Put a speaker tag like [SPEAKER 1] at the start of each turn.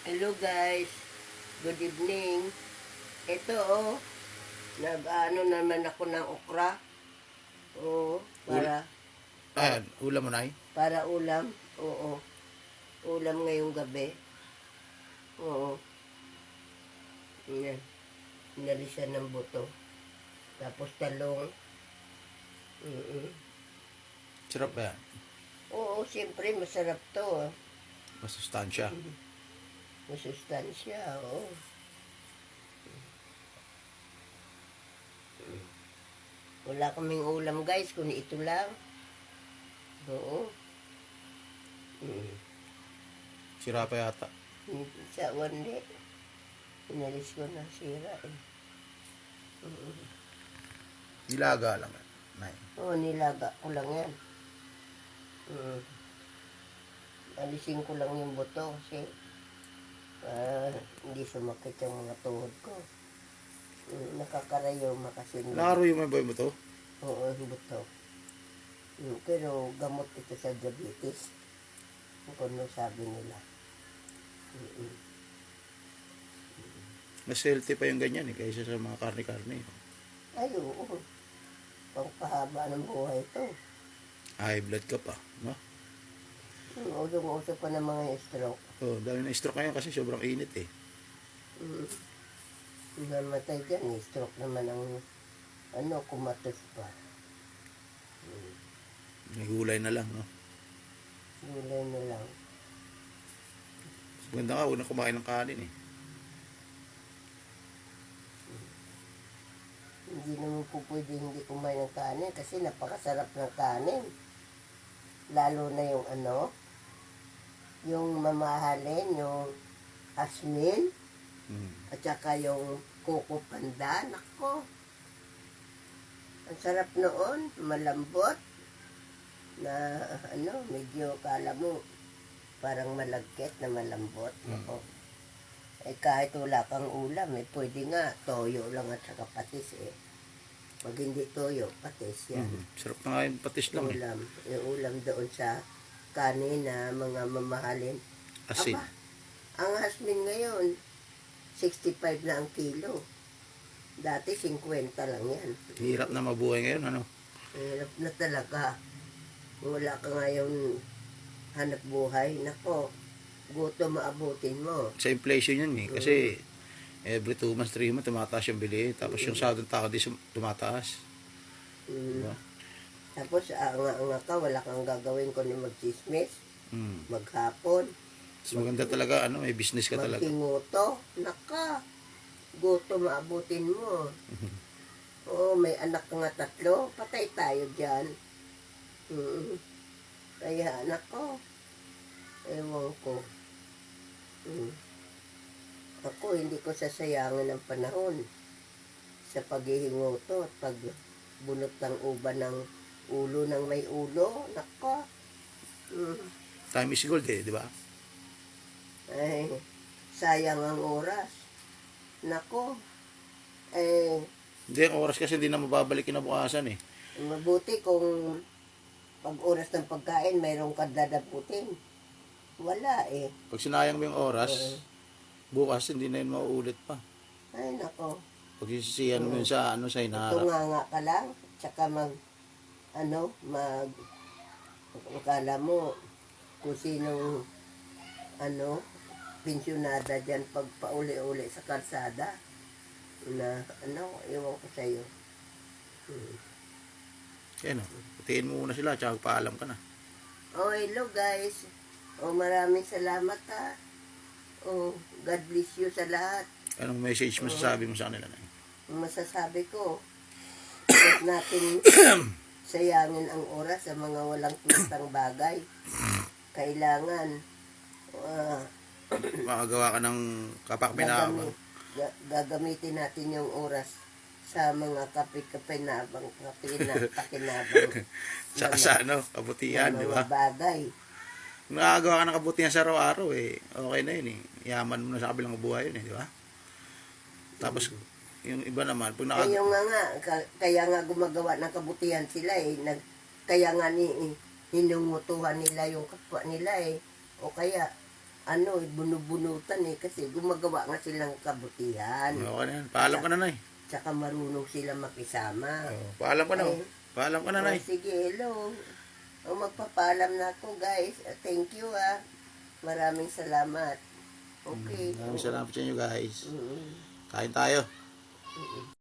[SPEAKER 1] Hello guys, good evening. Ito nag-ano naman ako ng okra. Para
[SPEAKER 2] Ayan, ulam mo na eh.
[SPEAKER 1] para ulam. Oo, ulam ngayong gabi. Oo, yan. Inalisan ng buto. Tapos talong.
[SPEAKER 2] Sarap ba yan?
[SPEAKER 1] Oo, siyempre masarap to.
[SPEAKER 2] Masustansya.
[SPEAKER 1] Masustansya, oo. Wala kaming ulam guys, kundi ito lang. Oo.
[SPEAKER 2] Sira pa yata.
[SPEAKER 1] Sa wandi. Inalis ko na sira eh.
[SPEAKER 2] Nilaga lang yan. Nay.
[SPEAKER 1] Oo, nilaga ko lang yan. Alisin ko lang yung buto kasi hindi sumakit yung mga tuhod ko. Nakakarayoma kasi.
[SPEAKER 2] Laro yung may boy mo to?
[SPEAKER 1] Oo, yung buto. Pero gamot ito sa diabetes. Kung ano sabi nila.
[SPEAKER 2] Mas healthy pa yung ganyan eh, kaysa sa mga karne-karne.
[SPEAKER 1] Ay, oo. Pangpahaba ng buhay ito.
[SPEAKER 2] High blood ka pa, no?
[SPEAKER 1] Usong-uso pa ng mga stroke.
[SPEAKER 2] Oh, dahil na stroke ngayon kasi sobrang init eh.
[SPEAKER 1] Namatay dyan, stroke naman ang kumatos pa.
[SPEAKER 2] May gulay na lang, no?
[SPEAKER 1] Gulay na lang.
[SPEAKER 2] Maganda nga, huwag na kumain ng kanin eh.
[SPEAKER 1] Hindi naman po pwede hindi kumain ng kanin kasi napakasarap ng kanin. Lalo na yung yung mamahalin, yung asmin, at saka yung kuko panda. Nako, ang sarap noon, malambot, na medyo kala mo parang malagkit na malambot. Nako. Eh kahit wala kang ulam, pwede nga, toyo lang at saka patis eh. Pag hindi toyo, patis yan.
[SPEAKER 2] Sarap na nga yung patis lang eh.
[SPEAKER 1] Ulam. Yung ulam doon sa kanin na mga mamahalin.
[SPEAKER 2] Asin.
[SPEAKER 1] Aba, ang hasmin ngayon, 65 na ang kilo. Dati 50 lang yan.
[SPEAKER 2] Hirap na mabuhay ngayon, ano?
[SPEAKER 1] Hirap na talaga. Wala ka ngayon hanap buhay. Nako, gutom maabutin mo.
[SPEAKER 2] Sa inflation yun eh, kasi every 2 months, 3 months, tumataas yung bili. Tapos yung sahod ng tao di tumataas. Diba?
[SPEAKER 1] Tapos, anga ka, wala kang gagawin kundi magchismis, maghapon,
[SPEAKER 2] Mas maganda talaga, may business ka talaga.
[SPEAKER 1] magtinguto. Naka, gutom maabutin mo. Oo, may anak ka nga 3, patay tayo dyan. Kaya anak ko, ewan ko. Ako, hindi ko sasayangin ang panahon sa paghihinguto at pagbunot ng uban ng ulo ng may ulo. Nako.
[SPEAKER 2] Time is gold eh, di ba?
[SPEAKER 1] Ay, sayang ang oras. Nako.
[SPEAKER 2] Hindi, ang oras kasi hindi na mababalik kinabukasan eh.
[SPEAKER 1] Mabuti kung pag oras ng pagkain, mayroong kadadaputin. Wala eh.
[SPEAKER 2] Pag sinayang mo yung oras, bukas hindi na yun mauulit pa.
[SPEAKER 1] Ay, nako.
[SPEAKER 2] Pag sisisihan mo yun sa sa hinaharap.
[SPEAKER 1] Tunganga ka lang, tsaka akala mo kung sinong, pensyonada dyan pag pauli-uli sa kalsada. Na, iwan ko sa'yo.
[SPEAKER 2] Kaya patiin mo muna sila, tsaka paalam ka na.
[SPEAKER 1] Oh, hello guys. Maraming salamat ha. God bless you sa lahat.
[SPEAKER 2] Anong message mo sasabi mo sa kanila na yun?
[SPEAKER 1] Ang masasabi ko, huwag natin sayangin ang oras sa mga walang kwentang bagay. Kailangan
[SPEAKER 2] Makagawa ka ng kapakpinabang.
[SPEAKER 1] gagamitin natin yung oras sa mga kape-kapenabang, pakinabang
[SPEAKER 2] Sa kabutihan, di ba?
[SPEAKER 1] mga bagay.
[SPEAKER 2] Nakagawa ka ng kabutihan sa araw-araw eh. Okay na yun eh. Yaman mo na sa kabilang buhay yun eh, di ba? Tapos, yung iba naman, pag
[SPEAKER 1] kaya nga gumagawa ng kabutihan sila eh. Kaya nga hinungutuhan nila yung kapwa nila eh. O kaya, bunubunutan kasi gumagawa nga silang kabutihan.
[SPEAKER 2] Okay na yan. Paalam ka na, Nay.
[SPEAKER 1] Tsaka marunong sila makisama.
[SPEAKER 2] Paalam ka na.
[SPEAKER 1] Ay.
[SPEAKER 2] Paalam ka na, Nay.
[SPEAKER 1] Sige, hello. Magpapaalam na ako, guys. Thank you, Maraming salamat. Okay.
[SPEAKER 2] Maraming salamat sa inyo, guys.
[SPEAKER 1] Mm-mm.
[SPEAKER 2] Kain tayo.
[SPEAKER 1] Mm-mm.